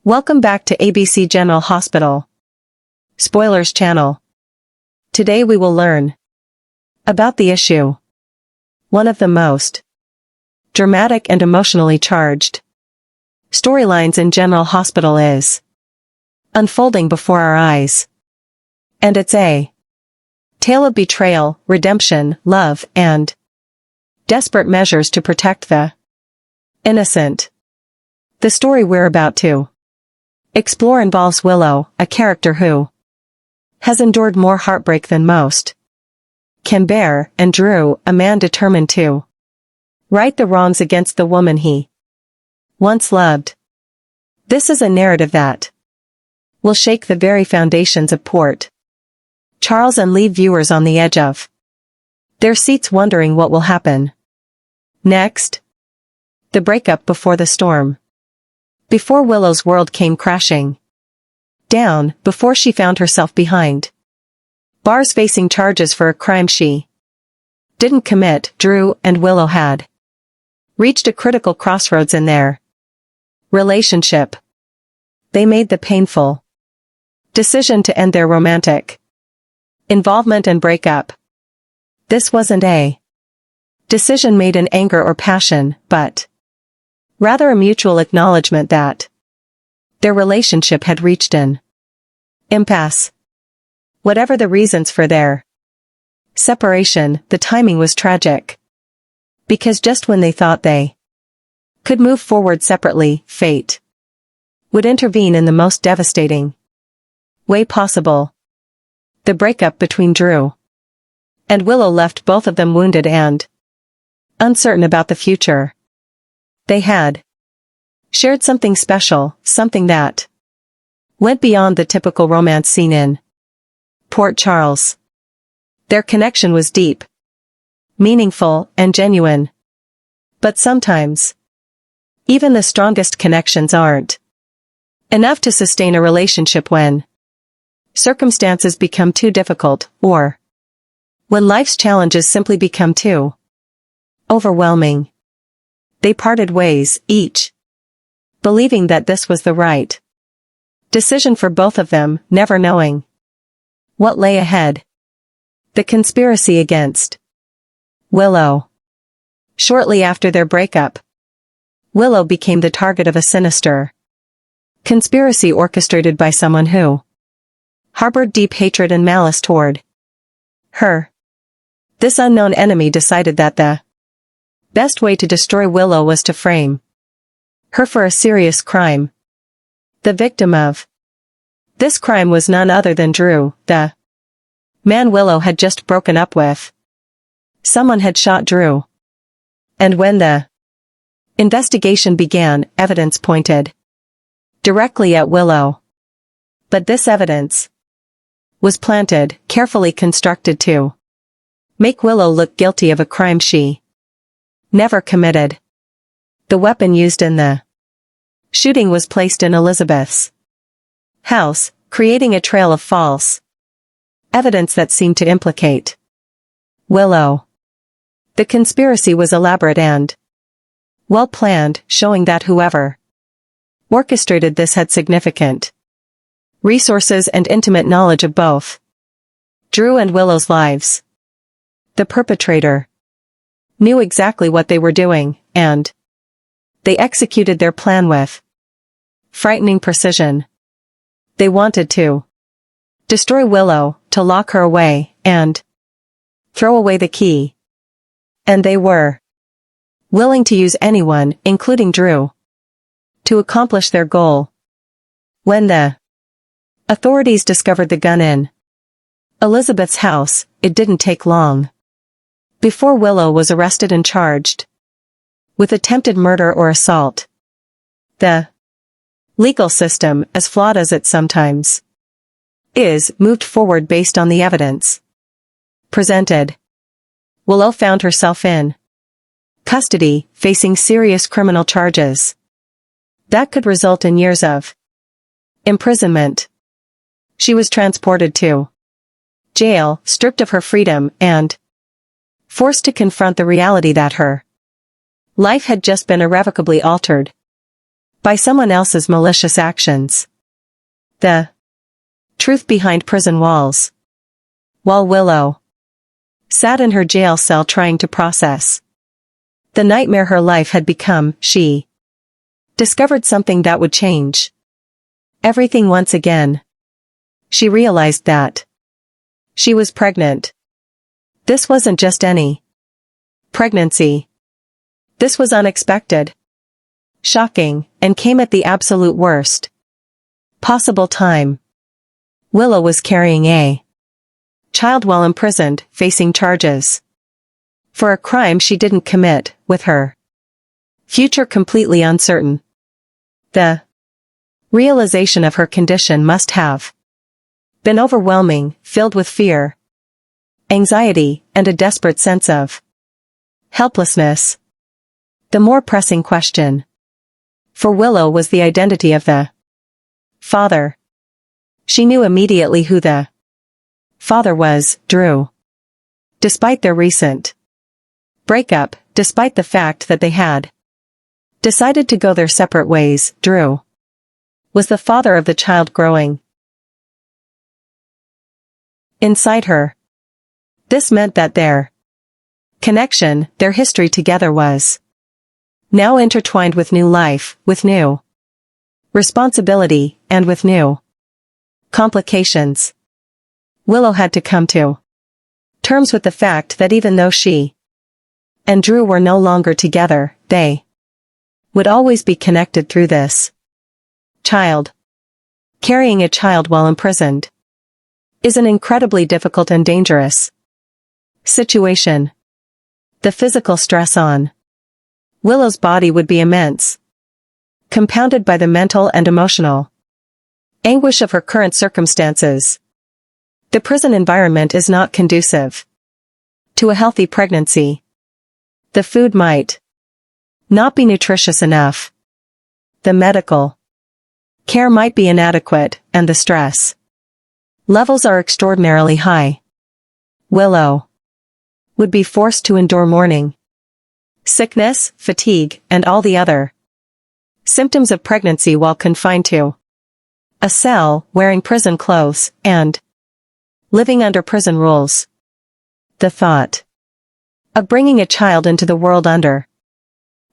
Welcome back to ABC General Hospital. Spoilers channel. Today we will learn about the issue. One of the most dramatic and emotionally charged storylines in General Hospital is unfolding before our eyes. And it's a tale of betrayal, redemption, love, and desperate measures to protect the innocent. The story we're about to explore involves Willow, a character who has endured more heartbreak than most can bear, and Drew, a man determined to right the wrongs against the woman he once loved. This is a narrative that will shake the very foundations of Port Charles and leave viewers on the edge of their seats wondering what will happen next. The breakup before the storm. Before Willow's world came crashing down, before she found herself behind bars facing charges for a crime she didn't commit, Drew and Willow had reached a critical crossroads in their relationship. They made the painful decision to end their romantic involvement and break up. This wasn't a decision made in anger or passion, but rather a mutual acknowledgement that their relationship had reached an impasse. Whatever the reasons for their separation, the timing was tragic. Because just when they thought they could move forward separately, fate would intervene in the most devastating way possible. The breakup between Drew and Willow left both of them wounded and uncertain about the future. They had shared something special, something that went beyond the typical romance seen in Port Charles. Their connection was deep, meaningful, and genuine. But sometimes, even the strongest connections aren't enough to sustain a relationship when circumstances become too difficult, or when life's challenges simply become too overwhelming. They parted ways, each believing that this was the right decision for both of them, never knowing what lay ahead. The conspiracy against Willow. Shortly after their breakup, Willow became the target of a sinister conspiracy orchestrated by someone who harbored deep hatred and malice toward her. This unknown enemy decided that the best way to destroy Willow was to frame her for a serious crime. The victim of this crime was none other than Drew, the man Willow had just broken up with. Someone had shot Drew. And when the investigation began, evidence pointed directly at Willow. But this evidence was planted, carefully constructed to make Willow look guilty of a crime she never committed. The weapon used in the shooting was placed in Elizabeth's house, creating a trail of false evidence that seemed to implicate Willow. The conspiracy was elaborate and well planned, showing that whoever orchestrated this had significant resources and intimate knowledge of both Drew and Willow's lives. The perpetrator knew exactly what they were doing, and they executed their plan with frightening precision. They wanted to destroy Willow, to lock her away, and throw away the key. And they were willing to use anyone, including Drew, to accomplish their goal. When the authorities discovered the gun in Elizabeth's house, it didn't take long before Willow was arrested and charged with attempted murder or assault. The legal system, as flawed as it sometimes is, moved forward based on the evidence presented. Willow found herself in custody, facing serious criminal charges that could result in years of imprisonment. She was transported to jail, stripped of her freedom, and forced to confront the reality that her life had just been irrevocably altered. by someone else's malicious actions. The truth behind prison walls. While Willow sat in her jail cell trying to process the nightmare her life had become, she discovered something that would change everything once again. She realized that she was pregnant. This wasn't just any pregnancy. This was unexpected, shocking, and came at the absolute worst possible time. Willow was carrying a child while imprisoned, facing charges for a crime she didn't commit, with her future completely uncertain. The realization of her condition must have been overwhelming, filled with fear, anxiety, and a desperate sense of helplessness. The more pressing question for Willow was the identity of the father. She knew immediately who the father was, Drew. Despite their recent breakup, despite the fact that they had decided to go their separate ways, Drew was the father of the child growing inside her. This meant that their connection, their history together was now intertwined with new life, with new responsibility, and with new complications. Willow had to come to terms with the fact that even though she and Drew were no longer together, they would always be connected through this child. Carrying a child while imprisoned is an incredibly difficult and dangerous situation. The physical stress on Willow's body would be immense, compounded by the mental and emotional anguish of her current circumstances. The prison environment is not conducive to a healthy pregnancy. The food might not be nutritious enough. The medical care might be inadequate, and the stress levels are extraordinarily high. Willow would be forced to endure morning sickness, fatigue, and all the other symptoms of pregnancy while confined to a cell, wearing prison clothes, and living under prison rules. The thought of bringing a child into the world under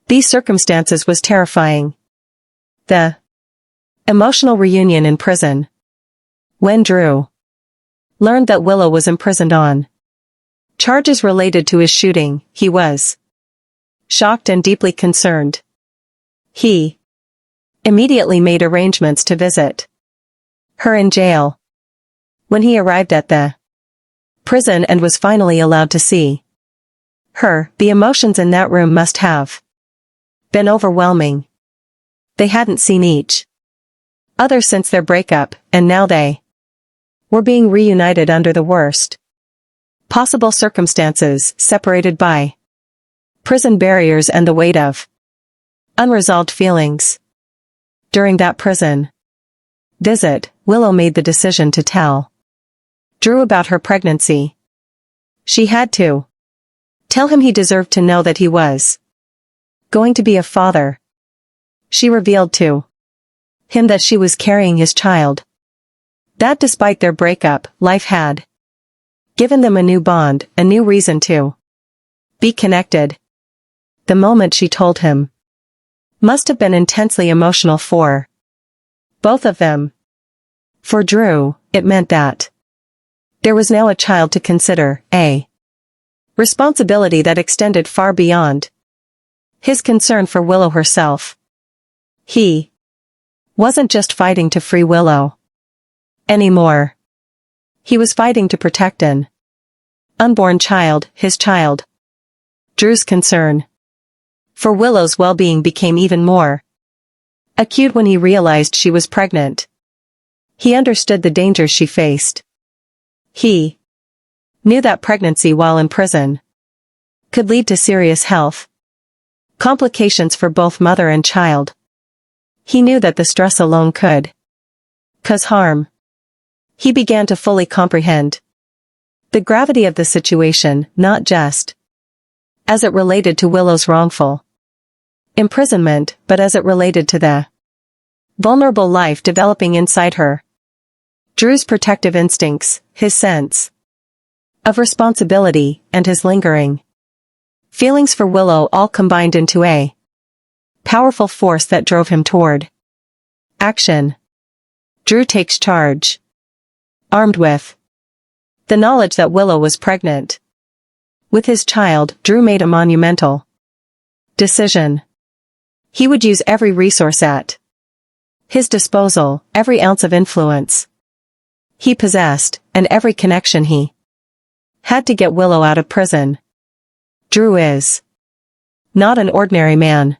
these circumstances was terrifying. The emotional reunion in prison. When Drew learned that Willow was imprisoned on charges related to his shooting, he was shocked and deeply concerned. He immediately made arrangements to visit her in jail. When he arrived at the prison and was finally allowed to see her, the emotions in that room must have been overwhelming. They hadn't seen each other since their breakup, and now they were being reunited under the worst possible circumstances, separated by prison barriers and the weight of unresolved feelings. During that prison visit, Willow made the decision to tell Drew about her pregnancy. She had to tell him he deserved to know that he was going to be a father. She revealed to him that she was carrying his child. That despite their breakup, life had given them a new bond, a new reason to be connected. The moment she told him must have been intensely emotional for both of them. For Drew, it meant that there was now a child to consider, a responsibility that extended far beyond his concern for Willow herself. He wasn't just fighting to free Willow anymore. He was fighting to protect an unborn child, his child. Drew's concern for Willow's well-being became even more acute when he realized she was pregnant. He understood the dangers she faced. He knew that pregnancy while in prison could lead to serious health complications for both mother and child. He knew that the stress alone could cause harm. He began to fully comprehend the gravity of the situation, not just as it related to Willow's wrongful imprisonment, but as it related to the vulnerable life developing inside her. Drew's protective instincts, his sense of responsibility, and his lingering feelings for Willow all combined into a powerful force that drove him toward action. Drew takes charge. Armed with the knowledge that Willow was pregnant with his child, Drew made a monumental decision. He would use every resource at his disposal, every ounce of influence he possessed, and every connection he had to get Willow out of prison. Drew is not an ordinary man.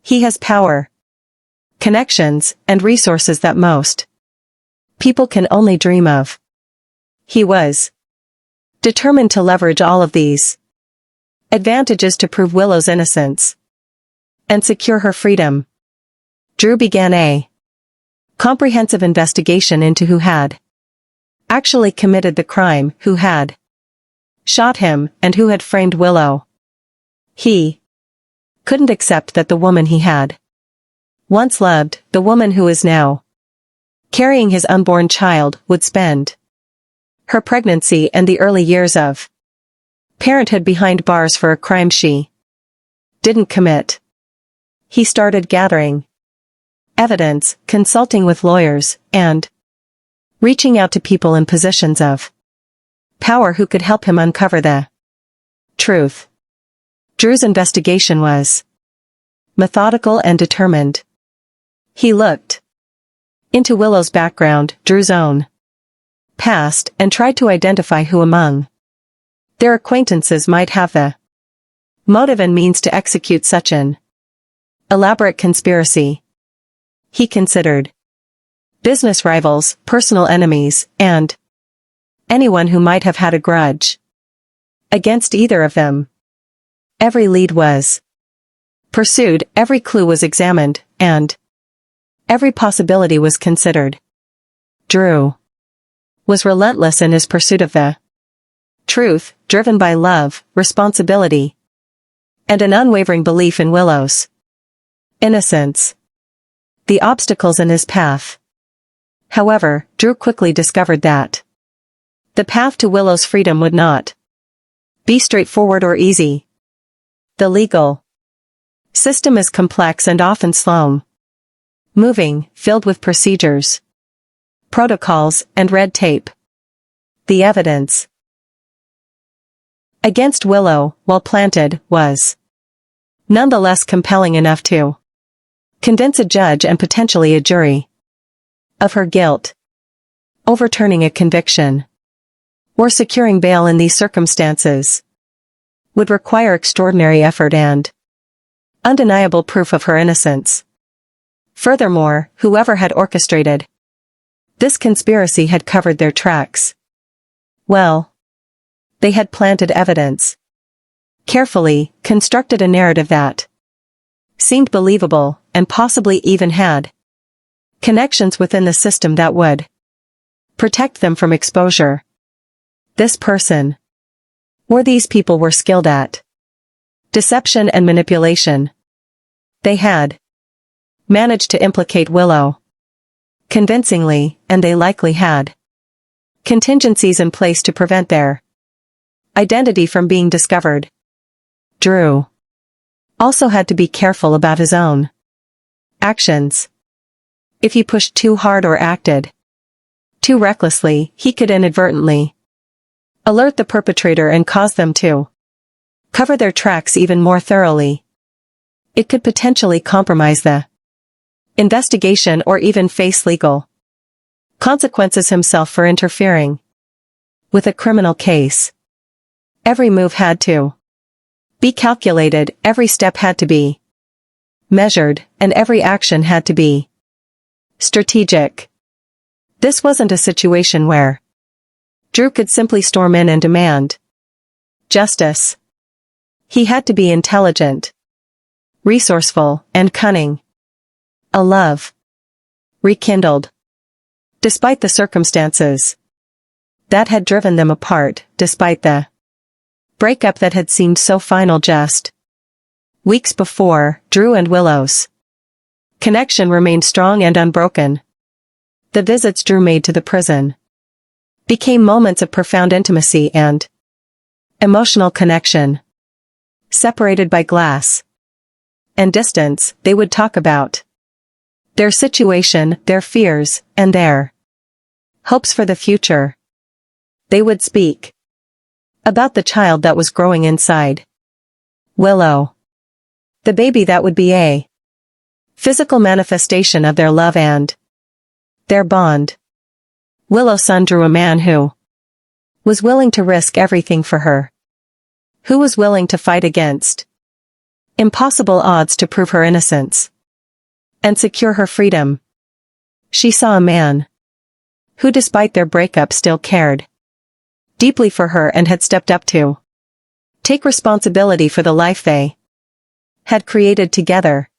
He has power, connections, and resources that most people can only dream of. He was determined to leverage all of these advantages to prove Willow's innocence and secure her freedom. Drew began a comprehensive investigation into who had actually committed the crime, who had shot him, and who had framed Willow. He couldn't accept that the woman he had once loved, the woman who is now carrying his unborn child, would spend her pregnancy and the early years of parenthood behind bars for a crime she didn't commit. He started gathering evidence, consulting with lawyers, and reaching out to people in positions of power who could help him uncover the truth. Drew's investigation was methodical and determined. He looked into Willow's background, Drew's own past, and tried to identify who among their acquaintances might have the motive and means to execute such an elaborate conspiracy. He considered business rivals, personal enemies, and anyone who might have had a grudge against either of them. Every lead was pursued, every clue was examined, and every possibility was considered. Drew was relentless in his pursuit of the truth, driven by love, responsibility, and an unwavering belief in Willow's innocence. The obstacles in his path. However, Drew quickly discovered that the path to Willow's freedom would not be straightforward or easy. The legal system is complex and often slow-moving, filled with procedures, protocols, and red tape. The evidence against Willow, while planted, was nonetheless compelling enough to convince a judge and potentially a jury of her guilt. Overturning a conviction or securing bail in these circumstances would require extraordinary effort and undeniable proof of her innocence. Furthermore, whoever had orchestrated this conspiracy had covered their tracks well. They had planted evidence, carefully constructed a narrative that seemed believable, and possibly even had connections within the system that would protect them from exposure. This person, or these people, were skilled at deception and manipulation. They had managed to implicate Willow convincingly, and they likely had contingencies in place to prevent their identity from being discovered. Drew also had to be careful about his own actions. If he pushed too hard or acted too recklessly, he could inadvertently alert the perpetrator and cause them to cover their tracks even more thoroughly. It could potentially compromise the investigation or even face legal consequences himself for interfering with a criminal case. Every move had to be calculated, every step had to be measured, and every action had to be strategic. This wasn't a situation where Drew could simply storm in and demand justice. He had to be intelligent, resourceful, and cunning. A love rekindled, despite the circumstances that had driven them apart, despite the breakup that had seemed so final just weeks before. Drew and Willow's Connection remained strong and unbroken. The visits Drew made to the prison became moments of profound intimacy and emotional connection. Separated by glass and distance, they would talk about their situation, their fears, and their hopes for the future. They would speak about the child that was growing inside Willow, the baby that would be a physical manifestation of their love and their bond. Willow's son drew a man who was willing to risk everything for her, who was willing to fight against impossible odds to prove her innocence and secure her freedom. She saw a man who, despite their breakup, still cared deeply for her and had stepped up to take responsibility for the life they had created together.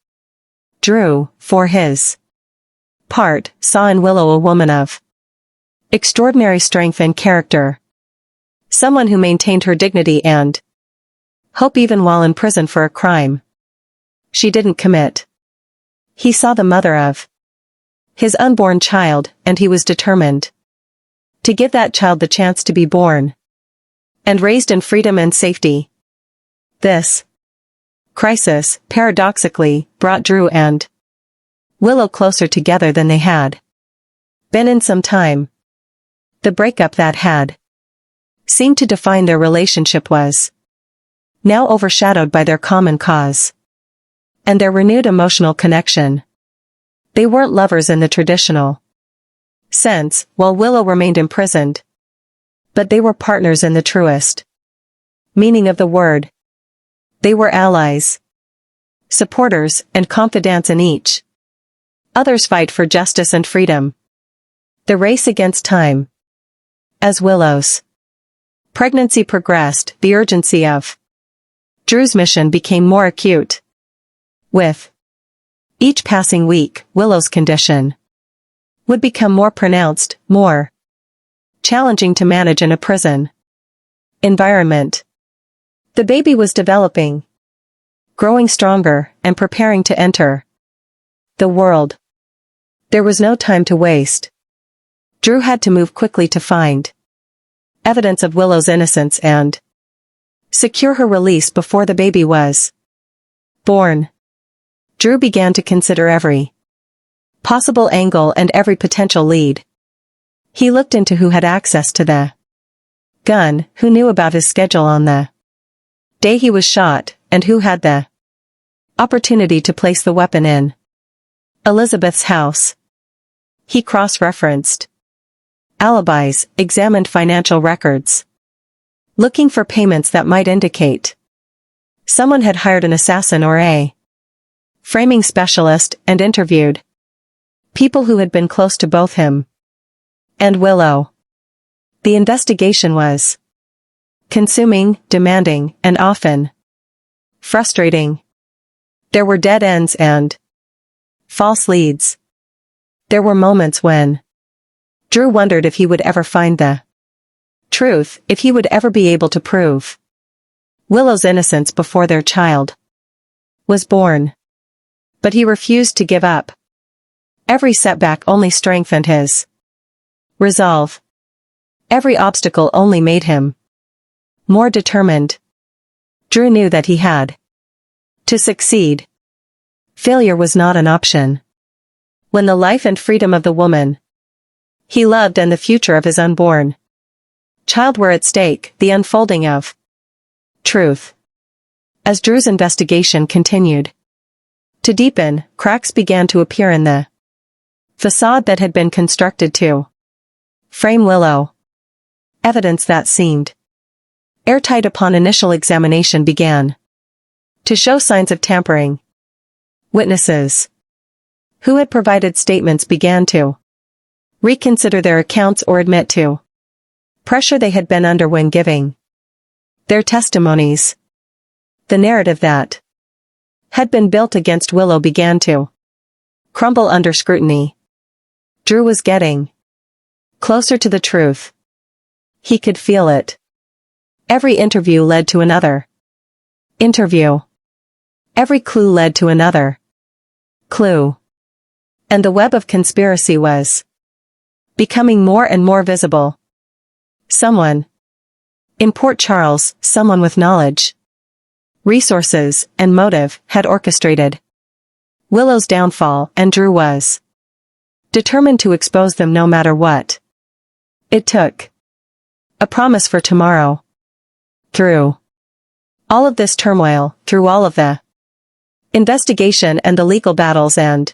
Drew, for his part, saw in Willow a woman of extraordinary strength and character, someone who maintained her dignity and hope even while in prison for a crime she didn't commit. He saw the mother of his unborn child, and he was determined to give that child the chance to be born and raised in freedom and safety. This crisis, paradoxically, brought Drew and Willow closer together than they had been in some time. The breakup that had seemed to define their relationship was now overshadowed by their common cause and their renewed emotional connection. They weren't lovers in the traditional sense, while Willow remained imprisoned, but they were partners in the truest meaning of the word. They were allies, supporters, and confidants in each other's fight for justice and freedom. The race against time. As Willow's pregnancy progressed, the urgency of Drew's mission became more acute. With each passing week, Willow's condition would become more pronounced, more challenging to manage in a prison environment. The baby was developing, growing stronger, and preparing to enter the world. There was no time to waste. Drew had to move quickly to find evidence of Willow's innocence and secure her release before the baby was born. Drew began to consider every possible angle and every potential lead. He looked into who had access to the gun, who knew about his schedule on the day he was shot, and who had the opportunity to place the weapon in Elizabeth's house. He cross-referenced alibis, examined financial records, looking for payments that might indicate someone had hired an assassin or a framing specialist, and interviewed people who had been close to both him and Willow. The investigation was consuming, demanding, and often frustrating. There were dead ends and false leads. There were moments when Drew wondered if he would ever find the truth, if he would ever be able to prove Willow's innocence before their child was born. But he refused to give up. Every setback only strengthened his resolve. Every obstacle only made him more determined. Drew knew that he had to succeed. Failure was not an option. When the life and freedom of the woman he loved and the future of his unborn child were at stake, the unfolding of truth. As Drew's investigation continued to deepen, cracks began to appear in the facade that had been constructed to frame Willow. Evidence that seemed airtight upon initial examination began to show signs of tampering. Witnesses who had provided statements began to reconsider their accounts or admit to pressure they had been under when giving their testimonies. The narrative that had been built against Willow began to crumble under scrutiny. Drew was getting closer to the truth. He could feel it. Every interview led to another interview. Every clue led to another clue. And the web of conspiracy was becoming more and more visible. Someone in Port Charles, someone with knowledge, resources, and motive, had orchestrated Willow's downfall, and Drew was determined to expose them no matter what it took. A promise for tomorrow. Through all of this turmoil, through all of the investigation and the legal battles and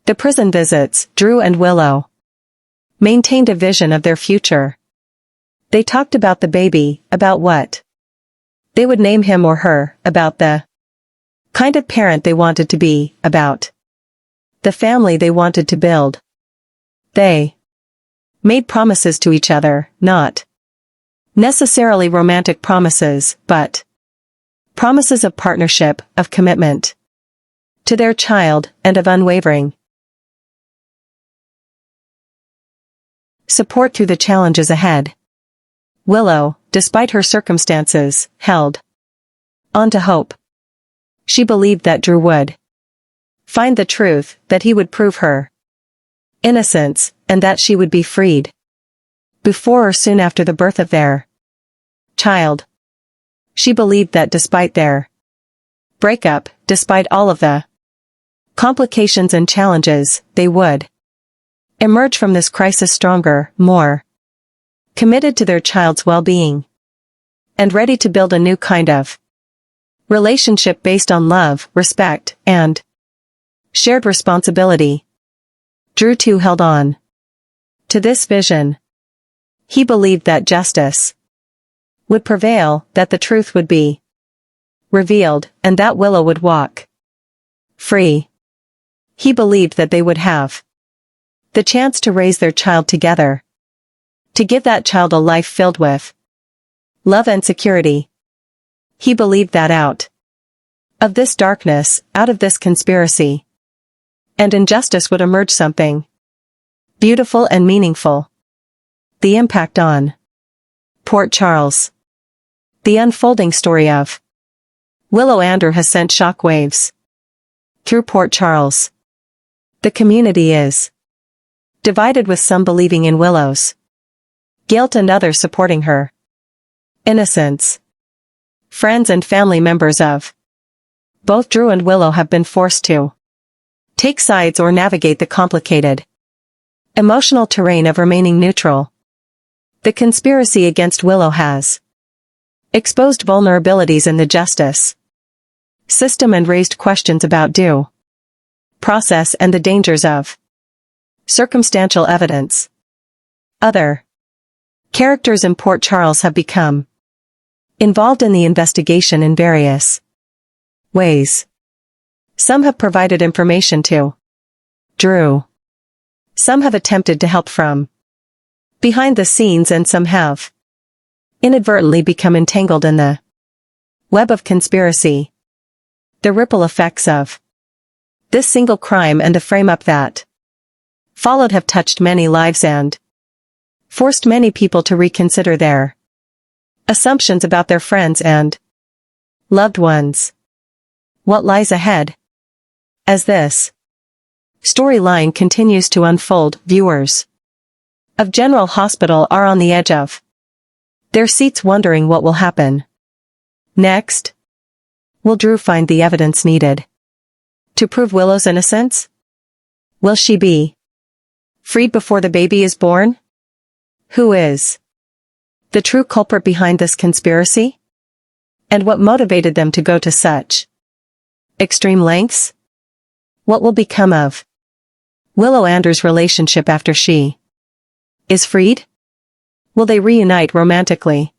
the prison visits, Drew and Willow maintained a vision of their future. They talked about the baby, about what they would name him or her, about the kind of parent they wanted to be, about the family they wanted to build. They made promises to each other, not necessarily romantic promises, but promises of partnership, of commitment to their child, and of unwavering support through the challenges ahead. Willow, despite her circumstances, held on to hope. She believed that Drew would find the truth, that he would prove her innocence, and that she would be freed before or soon after the birth of their child. She believed that despite their breakup, despite all of the complications and challenges, they would emerge from this crisis stronger, more committed to their child's well-being, and ready to build a new kind of relationship based on love, respect, and shared responsibility. Drew too held on to this vision. He believed that justice would prevail, that the truth would be revealed, and that Willow would walk free. He believed that they would have the chance to raise their child together, to give that child a life filled with love and security. He believed that out of this darkness, out of this conspiracy and injustice would emerge something beautiful and meaningful. The impact on Port Charles. The unfolding story of Willow Andrew has sent shockwaves through Port Charles. The community is divided, with some believing in Willow's guilt and others supporting her innocence. Friends and family members of both Drew and Willow have been forced to take sides or navigate the complicated emotional terrain of remaining neutral. The conspiracy against Willow has exposed vulnerabilities in the justice system and raised questions about due process and the dangers of circumstantial evidence. Other characters in Port Charles have become involved in the investigation in various ways. Some have provided information to Drew. Some have attempted to help from behind the scenes, and some have inadvertently become entangled in the web of conspiracy. The ripple effects of this single crime and the frame-up that followed have touched many lives and forced many people to reconsider their assumptions about their friends and loved ones. What lies ahead? As this storyline continues to unfold, viewers of General Hospital are on the edge of their seats, wondering what will happen next. Will Drew find the evidence needed to prove Willow's innocence? Will she be freed before the baby is born? Who is the true culprit behind this conspiracy? And what motivated them to go to such extreme lengths? What will become of Willow Andrew's relationship after she is freed? Will they reunite romantically?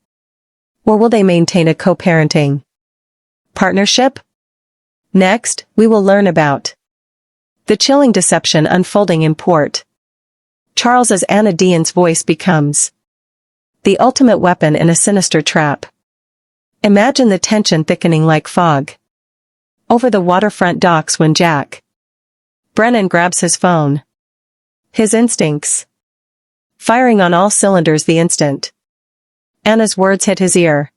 Or will they maintain a co-parenting partnership? Next, we will learn about the chilling deception unfolding in Port Charles as Anna Dean's voice becomes the ultimate weapon in a sinister trap. Imagine the tension thickening like fog over the waterfront docks when Jack Brennan grabs his phone. His instincts firing on all cylinders the instant Anna's words hit his ear.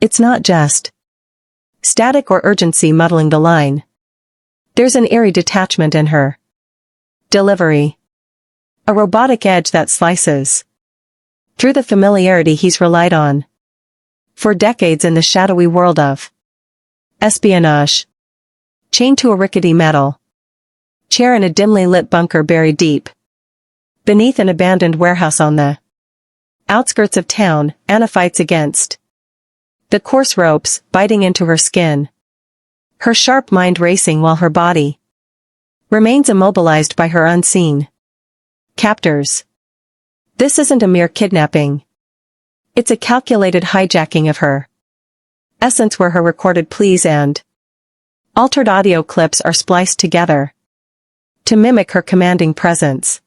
It's not just static or urgency muddling the line. There's an eerie detachment in her Delivery. A robotic edge that slices through the familiarity he's relied on for decades in the shadowy world of espionage. Chained to a rickety metal chair in a dimly lit bunker buried deep beneath an abandoned warehouse on the outskirts of town, Anna fights against the coarse ropes biting into her skin, her sharp mind racing while her body remains immobilized by her unseen captors. This isn't a mere kidnapping. It's a calculated hijacking of her essence where her recorded pleas and altered audio clips are spliced together to mimic her commanding presence,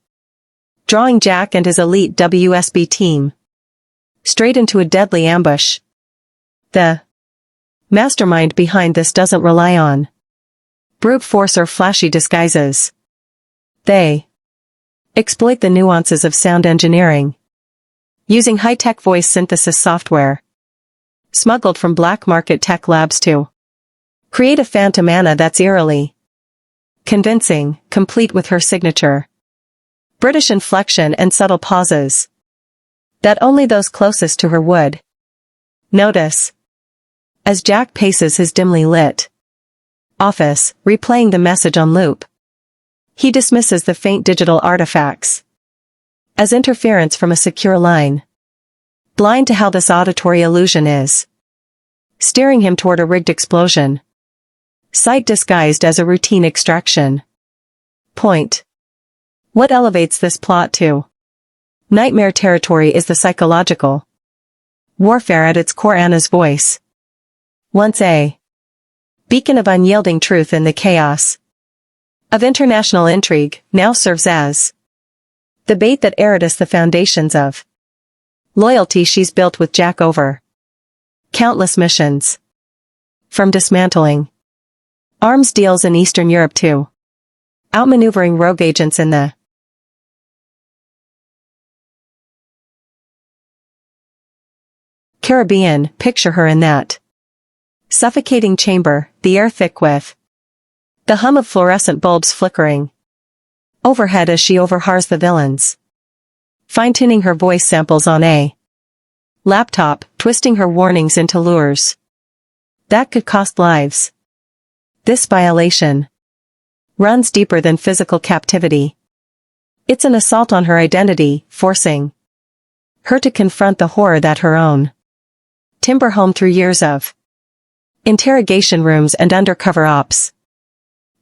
drawing Jack and his elite WSB team straight into a deadly ambush. The mastermind behind this doesn't rely on brute force or flashy disguises. They exploit the nuances of sound engineering, using high-tech voice synthesis software smuggled from black market tech labs to create a phantom Anna that's eerily convincing, complete with her signature British inflection and subtle pauses that only those closest to her would notice. As Jack paces his dimly lit office, replaying the message on loop, he dismisses the faint digital artifacts as interference from a secure line, blind to how this auditory illusion is steering him toward a rigged explosion, sight disguised as a routine extraction point. What elevates this plot to nightmare territory is the psychological warfare at its core. Anna's voice, once a beacon of unyielding truth in the chaos of international intrigue, now serves as the bait that erodes the foundations of loyalty she's built with Jack over countless missions. From dismantling arms deals in Eastern Europe to outmaneuvering rogue agents in the Caribbean, picture her in that suffocating chamber, the air thick with the hum of fluorescent bulbs flickering overhead as she overhears the villains, fine-tuning her voice samples on a laptop, twisting her warnings into lures that could cost lives. This violation runs deeper than physical captivity. It's an assault on her identity, forcing her to confront the horror that her own timber home through years of interrogation rooms and undercover ops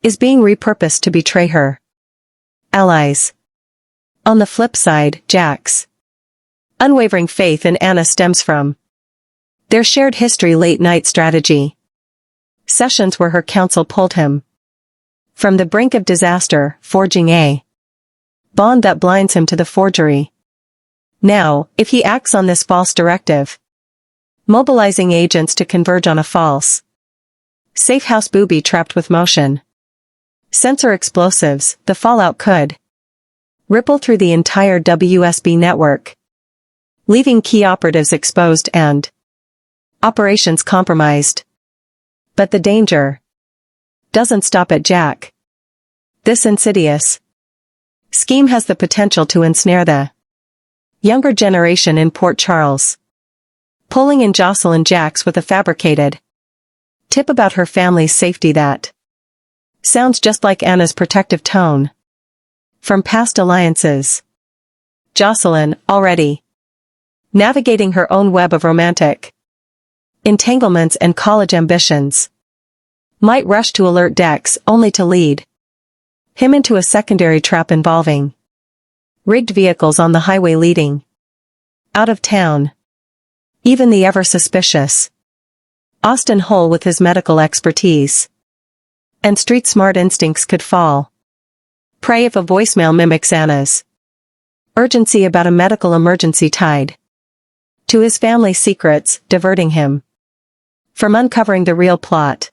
is being repurposed to betray her allies. On the flip side, Jack's unwavering faith in Anna stems from their shared history, late-night strategy sessions where her counsel pulled him from the brink of disaster, forging a bond that blinds him to the forgery. Now, if he acts on this false directive, mobilizing agents to converge on a false safe house booby trapped with motion sensor explosives, the fallout could ripple through the entire WSB network, leaving key operatives exposed and operations compromised. But the danger doesn't stop at Jack. This insidious scheme has the potential to ensnare the younger generation in Port Charles, pulling in Jocelyn Jacks with a fabricated tip about her family's safety that sounds just like Anna's protective tone from past alliances. Jocelyn, already navigating her own web of romantic entanglements and college ambitions, might rush to alert Dex only to lead him into a secondary trap involving rigged vehicles on the highway leading out of town. Even the ever-suspicious Austin Hull, with his medical expertise and street-smart instincts, could fall prey if a voicemail mimics Anna's urgency about a medical emergency tied to his family's secrets, diverting him from uncovering the real plot.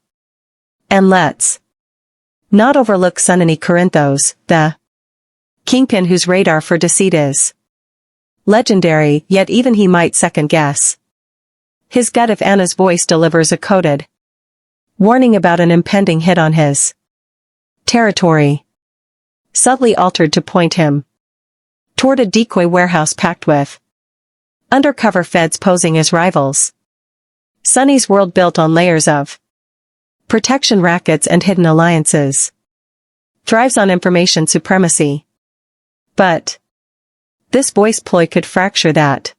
And let's not overlook Sonny Corinthos, the kingpin whose radar for deceit is legendary, yet even he might second-guess his gut if Anna's voice delivers a coded warning about an impending hit on his territory. subtly altered to point him toward a decoy warehouse packed with undercover feds posing as rivals. Sonny's world built on layers of protection rackets and hidden alliances thrives on information supremacy. But this voice ploy could fracture that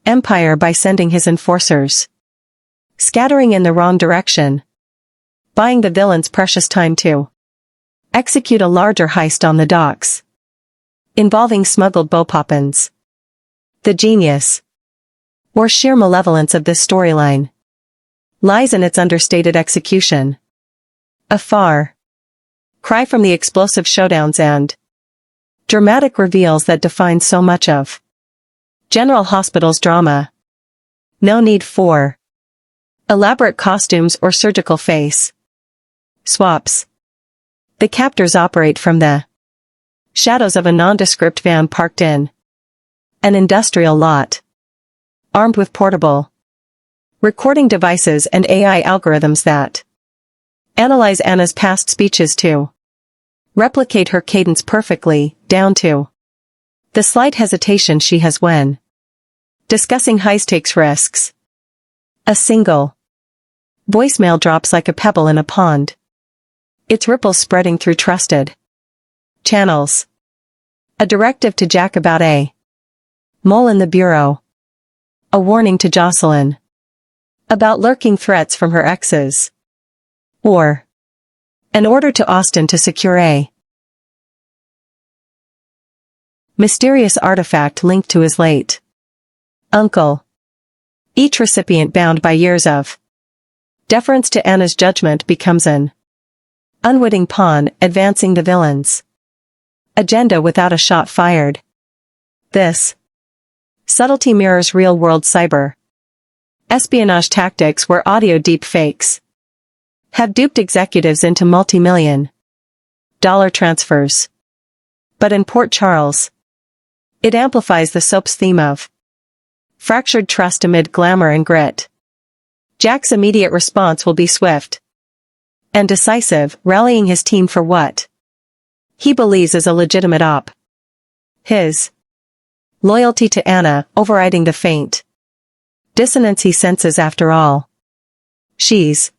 empire by sending his enforcers scattering in the wrong direction, buying the villain's precious time to execute a larger heist on the docks, involving smuggled bowpoppins. The genius, or sheer malevolence of this storyline, lies in its understated execution. A far cry from the explosive showdowns and dramatic reveals that define so much of General Hospital's drama. No need for elaborate costumes or surgical face swaps. The captors operate from the shadows of a nondescript van parked in an industrial lot, armed with portable recording devices and AI algorithms that analyze Anna's past speeches to replicate her cadence perfectly, down to the slight hesitation she has when discussing high-stakes risks. A single voicemail drops like a pebble in a pond, its ripples spreading through trusted channels. A directive to Jack about a mole in the bureau. A warning to Jocelyn about lurking threats from her exes. Or an order to Austin to secure a mysterious artifact linked to his late uncle. Each recipient bound by years of deference to Anna's judgment becomes an unwitting pawn advancing the villain's agenda without a shot fired. This subtlety mirrors real-world cyber espionage tactics where audio deep fakes have duped executives into multi-million dollar transfers. But in Port Charles, it amplifies the soap's theme of fractured trust amid glamour and grit. Jack's immediate response will be swift and decisive, rallying his team for what he believes is a legitimate op. His loyalty to Anna overriding the faint dissonance he senses after all. She's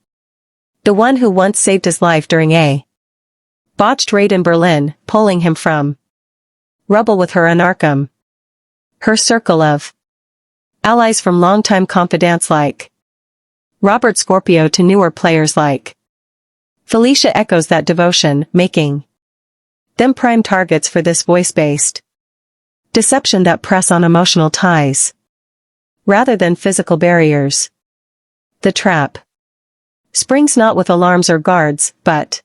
the one who once saved his life during a botched raid in Berlin, pulling him from rubble with her in Arkham. Her circle of allies from longtime confidants like Robert Scorpio to newer players like Felicia echoes that devotion, making them prime targets for this voice-based deception that press on emotional ties rather than physical barriers. The trap springs not with alarms or guards, but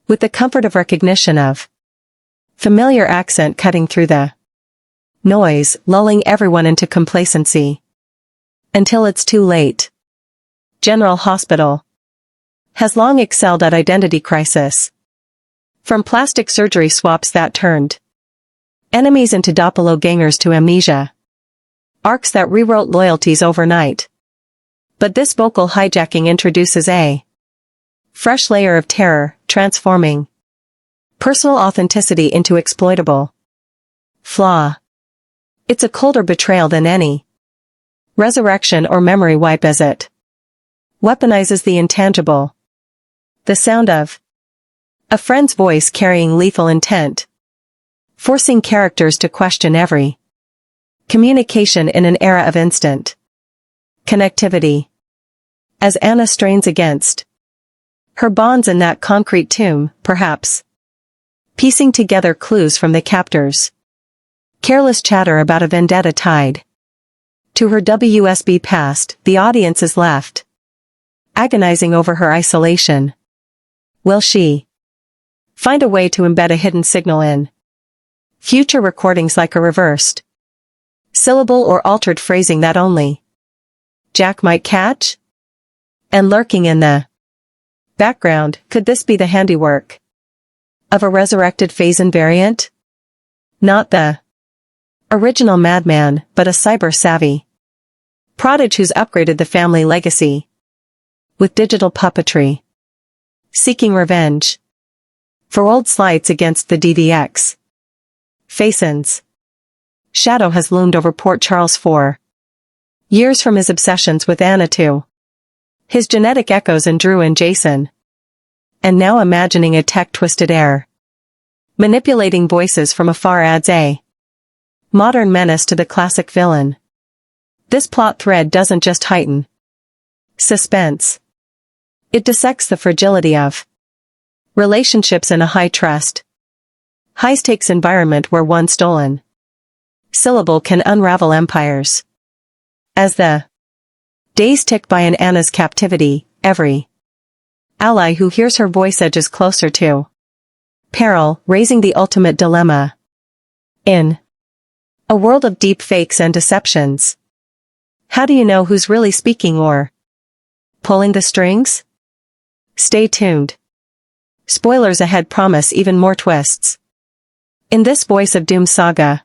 with the comfort of recognition of familiar accent cutting through the noise, lulling everyone into complacency until it's too late. General Hospital has long excelled at identity crisis. From plastic surgery swaps that turned enemies into doppelgangers to amnesia, arcs that rewrote loyalties overnight. But this vocal hijacking introduces a fresh layer of terror, transforming personal authenticity into exploitable flaw. It's a colder betrayal than any resurrection or memory wipe as it weaponizes the intangible. The sound of a friend's voice carrying lethal intent, forcing characters to question every communication in an era of instant connectivity. As Anna strains against her bonds in that concrete tomb, perhaps piecing together clues from the captors' careless chatter about a vendetta tied to her WSB past, the audience is left agonizing over her isolation. Will she find a way to embed a hidden signal in future recordings, like a reversed syllable or altered phrasing that only Jack might catch? And lurking in the background, could this be the handiwork of a resurrected Phazon variant? Not the original madman, but a cyber-savvy prodigy who's upgraded the family legacy with digital puppetry, seeking revenge For old slights against the DDX. Fasons. Shadow has loomed over Port Charles for years, from his obsessions with Anna to his genetic echoes in Drew and Jason. And now imagining a tech-twisted heir manipulating voices from afar adds a modern menace to the classic villain. This plot thread doesn't just heighten suspense. It dissects the fragility of relationships in a high-trust, high-stakes environment where one stolen syllable can unravel empires. As the days tick by in Anna's captivity, every ally who hears her voice edges closer to peril, raising the ultimate dilemma. In a world of deep fakes and deceptions, how do you know who's really speaking or pulling the strings? Stay tuned. Spoilers ahead promise even more twists. In this Voice of Doom saga,